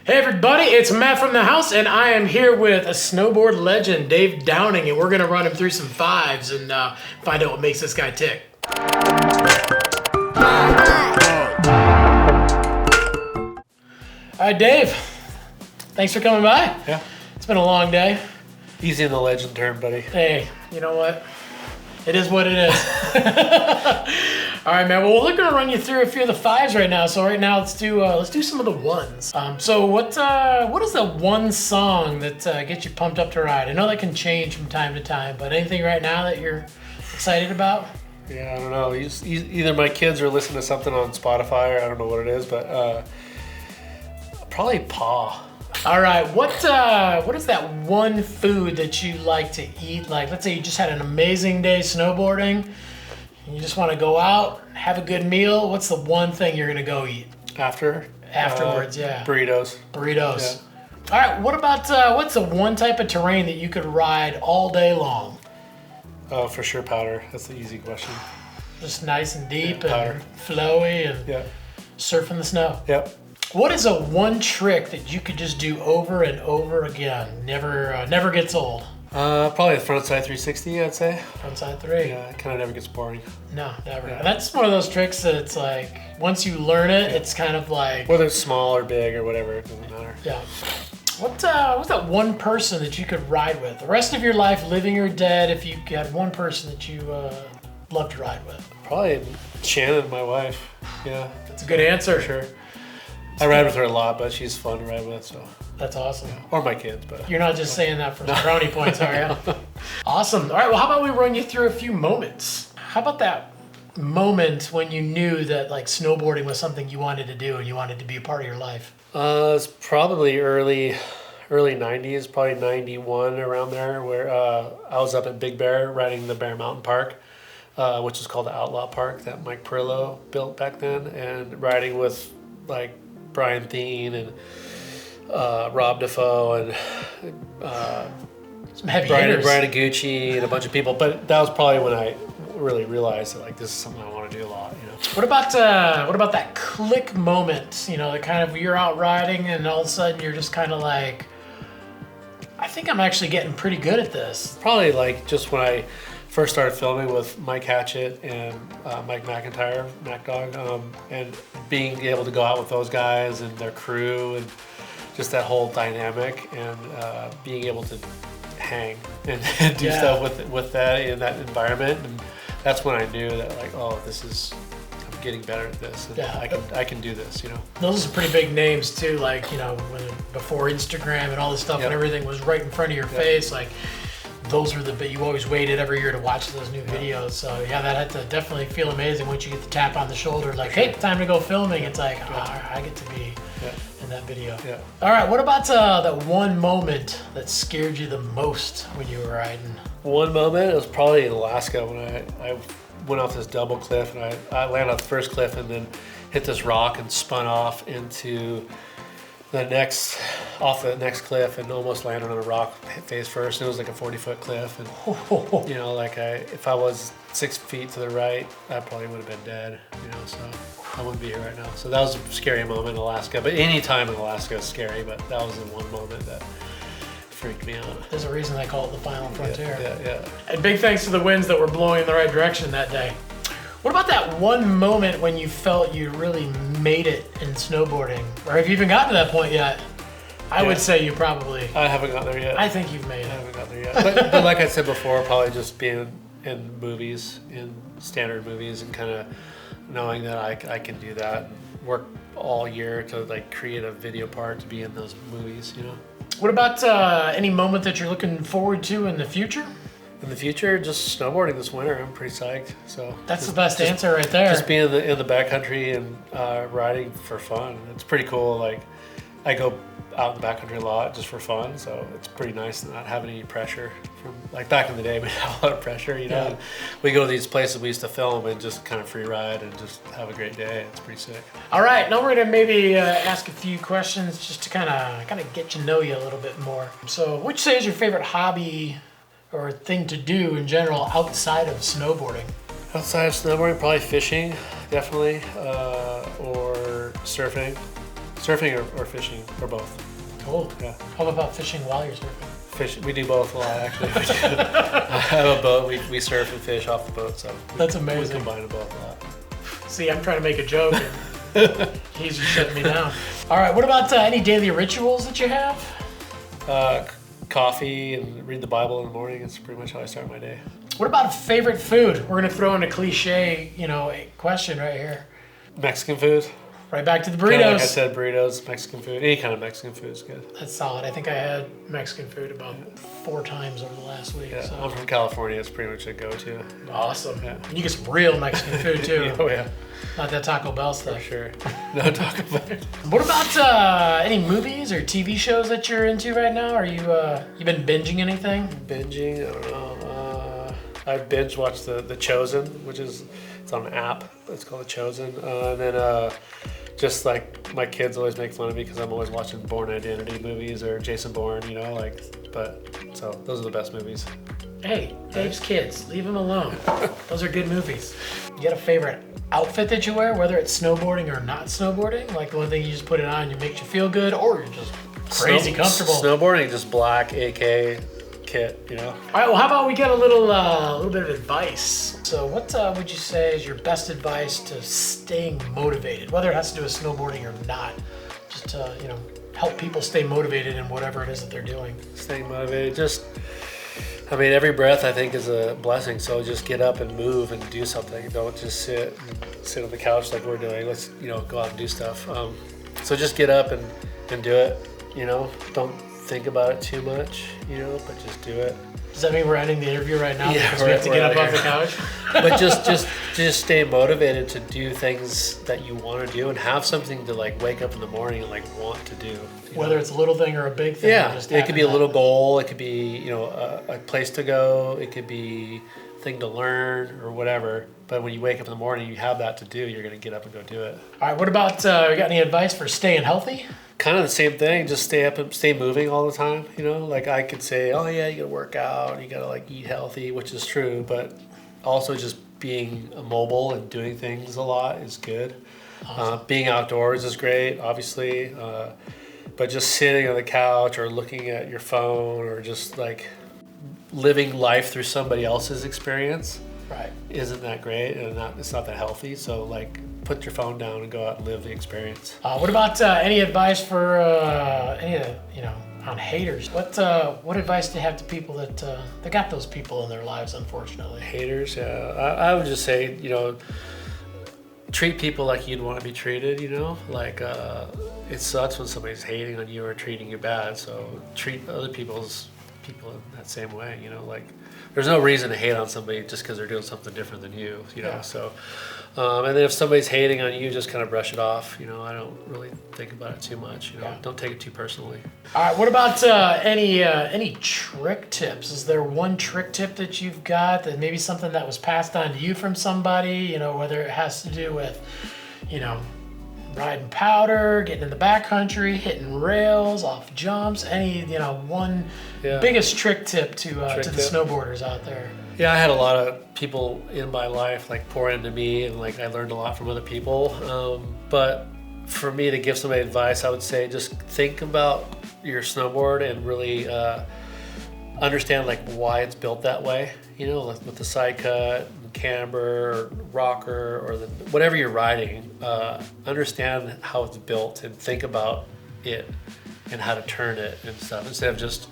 Hey everybody, it's Matt from the house, and I am here with a snowboard legend, Dave Downing, and we're going to run him through some 5's and find out what makes this guy tick. All right, Dave, thanks for coming by. Yeah. It's been a long day. Easy in the legend term, buddy. Hey, you know what? It is what it is. All right, man. Well, we're going to run you through a few of the 5's right now. So right now, let's do some of the 1's. So what is the one song that gets you pumped up to ride? I know that can change from time to time, but anything right now that you're excited about? Yeah, I don't know. Either my kids are listening to something on Spotify, or I don't know what it is, but probably Paw. All right, what is that one food that you like to eat? Like, let's say you just had an amazing day snowboarding, and you just want to go out, have a good meal. What's the one thing you're gonna go eat? Afterwards, yeah. Burritos. Burritos. Yeah. All right, what about what's the one type of terrain that you could ride all day long? Oh, for sure, powder. That's the easy question. Just nice and deep and flowy and yeah. Surfing the snow. Yep. What is a one trick that you could just do over and over again? Never gets old. Probably the frontside 360, I'd say. Frontside 3. Yeah, it kind of never gets boring. No, never. Yeah. And that's one of those tricks that it's like, once you learn it, it's kind of like... Whether it's small or big or whatever, it doesn't matter. Yeah. What's that one person that you could ride with? The rest of your life, living or dead, if you had one person that you love to ride with? Probably Shannon, my wife. Yeah. That's a good answer. For sure. I ride with her a lot, but she's fun to ride with, so. That's awesome. Yeah. Or my kids, but. You're not just saying that for the brownie points, are you? Awesome. All right, well, how about we run you through a few moments? How about that moment when you knew that like snowboarding was something you wanted to do and you wanted to be a part of your life? It's probably early 90s, probably 91 around there, where I was up at Big Bear riding the Bear Mountain Park, which is called the Outlaw Park that Mike Perillo built back then, and riding with like Brian Thien and Rob Defoe and Some heavy Brian hitters. Aguchi and a bunch of people. But that was probably when I really realized that like this is something I want to do a lot. You know. What about that click moment? You know, the kind of you're out riding and all of a sudden you're just kind of like, I think I'm actually getting pretty good at this. Probably like just when I first started filming with Mike Hatchett and Mike McIntyre, MacDog, and being able to go out with those guys and their crew and just that whole dynamic and being able to hang and do stuff with that in that environment, and that's when I knew that like, oh, I'm getting better at this, and I can do this, you know. Those are some pretty big names too, like, you know, before Instagram and all this stuff, and everything was right in front of your face, like. Those are you always waited every year to watch those new videos. So yeah, that had to definitely feel amazing once you get the tap on the shoulder, like, hey, time to go filming. It's like, I get to be in that video. Yeah. All right, what about that one moment that scared you the most when you were riding? One moment, it was probably in Alaska when I went off this double cliff, and I landed off the first cliff and then hit this rock and spun off into the next cliff and almost landed on a rock face first. It was like a 40-foot cliff, and you know, like if I was 6 feet to the right, I probably would have been dead. You know, so I wouldn't be here right now. So that was a scary moment in Alaska. But any time in Alaska is scary. But that was the one moment that freaked me out. There's a reason they call it the final frontier. Yeah. And big thanks to the winds that were blowing in the right direction that day. What about that one moment when you felt you really made it in snowboarding? Or have you even gotten to that point yet? I would say you probably... I haven't gotten there yet. I think you've made it. I haven't gotten there yet. But like I said before, probably just being in movies, in standard movies, and kind of knowing that I can do that. Work all year to like create a video part to be in those movies, you know? What about any moment that you're looking forward to in the future? In the future, just snowboarding this winter. I'm pretty psyched. So that's the best answer right there. Just being in the backcountry and riding for fun. It's pretty cool. Like I go out in the backcountry a lot just for fun, so it's pretty nice to not have any pressure. From like back in the day, we had a lot of pressure. You know, and we go to these places we used to film and just kind of free ride and just have a great day. It's pretty sick. All right, now we're gonna maybe ask a few questions just to kind of get to know you a little bit more. So, what would you say is your favorite hobby or thing to do in general outside of snowboarding? Outside of snowboarding, probably fishing, definitely, or surfing. Surfing or fishing or both. Cool. Yeah. How about fishing while you're surfing? Fish. We do both a lot actually. I have a boat. We surf and fish off the boat, so That's amazing. We combine them both a lot. See, I'm trying to make a joke, and he's just shutting me down. All right. What about any daily rituals that you have? Coffee and read the Bible in the morning. It's pretty much how I start my day. What about a favorite food? We're gonna throw in a cliche, question right here. Mexican food. Right back to the Kinda burritos. like I said, burritos, Mexican food. Any kind of Mexican food is good. That's solid. I think I had Mexican food about 4 times over the last week. Yeah, So. I'm from California. It's pretty much a go-to. Awesome. Yeah. And you get some real Mexican food too. Oh yeah, Not that Taco Bell stuff. for sure. No Taco Bell. What about any movies or TV shows that you're into right now? Are you you been binging anything? Binging? I don't know. I binge watched the Chosen, which is it's on an app. It's called The Chosen, and then just like my kids always make fun of me because I'm always watching Bourne Identity movies or Jason Bourne, so those are the best movies. Hey, Dave's kids, leave them alone. Those are good movies. You got a favorite outfit that you wear, whether it's snowboarding or not snowboarding? Like the one thing you just put it on and it makes you feel good, or you're just crazy comfortable? Snowboarding, just black AK kit, All right, well, how about we get a little bit of advice? So what would you say is your best advice to staying motivated, whether it has to do with snowboarding or not, just to, help people stay motivated in whatever it is that they're doing? Staying motivated, every breath I think is a blessing, so just get up and move and do something. Don't just sit on the couch like we're doing. Let's, go out and do stuff. So just get up and do it, don't think about it too much, but just do it. Does that mean we're ending the interview right now because we we're- have to get we're up out off the here. couch? But just stay motivated to do things that you want to do and have something to wake up in the morning and want to do. Whether it's a little thing or a big thing. Yeah, just it could be a having little goal. It could be a place to go. It could be a thing to learn or whatever. But when you wake up in the morning, you have that to do. You're gonna get up and go do it. All right. What about you got any advice for staying healthy? Kind of the same thing. Just stay up and stay moving all the time. I could say, oh yeah, you gotta work out. You gotta eat healthy, which is true. But also just being mobile and doing things a lot is good. Awesome. Being outdoors is great, obviously. But just sitting on the couch or looking at your phone or just living life through somebody else's experience, right, isn't that great, and it's not that healthy. So put your phone down and go out and live the experience. What about any advice for on haters? What advice do you have to people that got those people in their lives, unfortunately? Haters, yeah. I would just say, treat people like you'd want to be treated. It sucks when somebody's hating on you or treating you bad. So treat other people in that same way. There's no reason to hate on somebody just because they're doing something different than you. Yeah. So. And then if somebody's hating on you, just kind of brush it off. I don't really think about it too much. Don't take it too personally. All right. What about any trick tips? Is there one trick tip that you've got that maybe something that was passed on to you from somebody? Whether it has to do with, riding powder, getting in the backcountry, hitting rails, off jumps. Any one biggest trick tip to the snowboarders out there? Yeah, I had a lot of people in my life pour into me, and I learned a lot from other people. But for me to give somebody advice, I would say just think about your snowboard and really understand why it's built that way. With the side cut, camber, or rocker, or whatever you're riding. Understand how it's built and think about it and how to turn it and stuff instead of just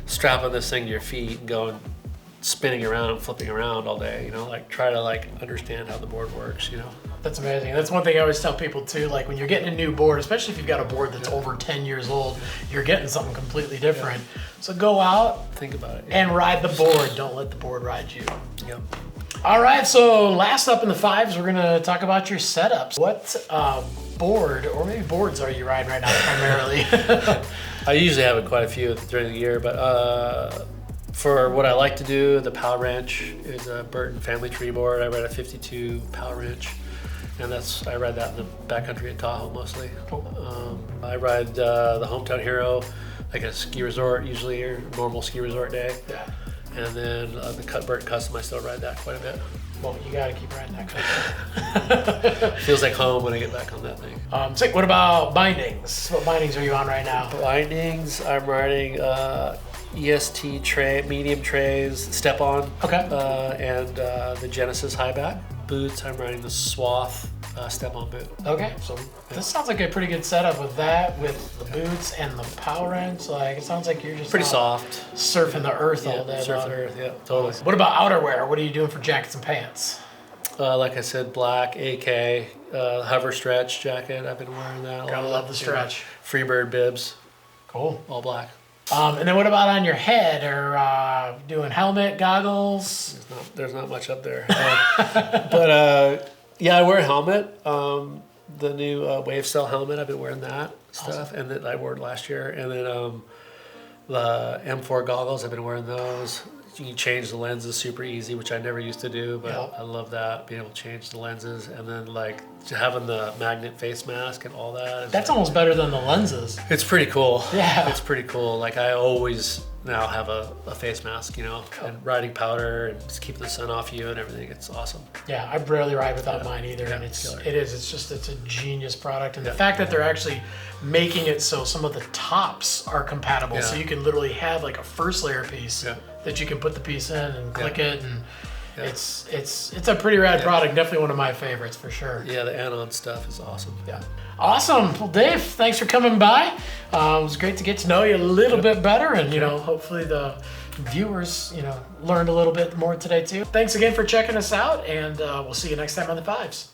strapping this thing to your feet and going spinning around and flipping around all day. Try to understand how the board works. That's amazing. That's one thing I always tell people too. When you're getting a new board, especially if you've got a board that's over 10 years old, you're getting something completely different. Yeah. So go out, think about it, and ride the board. Don't let the board ride you. Yep. All right. So last up in the 5's, we're gonna talk about your setups. What board or maybe boards are you riding right now primarily? I usually have quite a few during the year, but for what I like to do, the Power Wrench is a Burton family tree board. I ride a 52 Power Wrench, and I ride that in the backcountry at Tahoe mostly. Cool. I ride the Hometown Hero, a ski resort usually, or normal ski resort day. Yeah. And then the Burton Custom, I still ride that quite a bit. Well, you gotta keep riding that car. Feels like home when I get back on that thing. Sick. What about bindings? What bindings are you on right now? Bindings, I'm riding EST tray, medium trays, step on. Okay. And the Genesis high back. Boots, I'm riding the Swath step on boot. Okay, so this sounds like a pretty good setup with that, with the boots and the power ends. Like, it sounds like you're just Pretty soft. surfing the earth all day. Surfing earth, yeah, totally. What about outerwear? What are you doing for jackets and pants? Like I said, black AK, hover stretch jacket. I've been wearing that. Gotta love the stretch. Freebird bibs. Cool. All black. And then what about on your head? Or doing helmet, goggles? There's not much up there. But yeah, I wear a helmet. The new Wavestyle helmet, I've been wearing that stuff. Awesome. And then I wore it last year. And then the M4 goggles, I've been wearing those. You can change the lenses super easy, which I never used to do, but Yep. I love that, being able to change the lenses. And then like having the magnet face mask and all that. That's almost better than the lenses. It's pretty cool. Yeah. It's pretty cool. Like I always now have a face mask, you know, and riding powder and just keeping the sun off you and everything. It's awesome. Yeah, I rarely ride without mine either, Yeah, and killer. it's a genius product, and the fact that they're actually making it so some of the tops are compatible, so Yeah. you can literally have like a first layer piece Yeah. that you can put the piece in and click it, and Yeah. it's a pretty rad product. Definitely one of my favorites for sure. Yeah, the add-on stuff is awesome. Yeah. Awesome. Well, Dave, thanks for coming by. It was great to get to know you a little bit better, and you know, hopefully the viewers, you know, learned a little bit more today too. Thanks again for checking us out, and we'll see you next time on the 5's.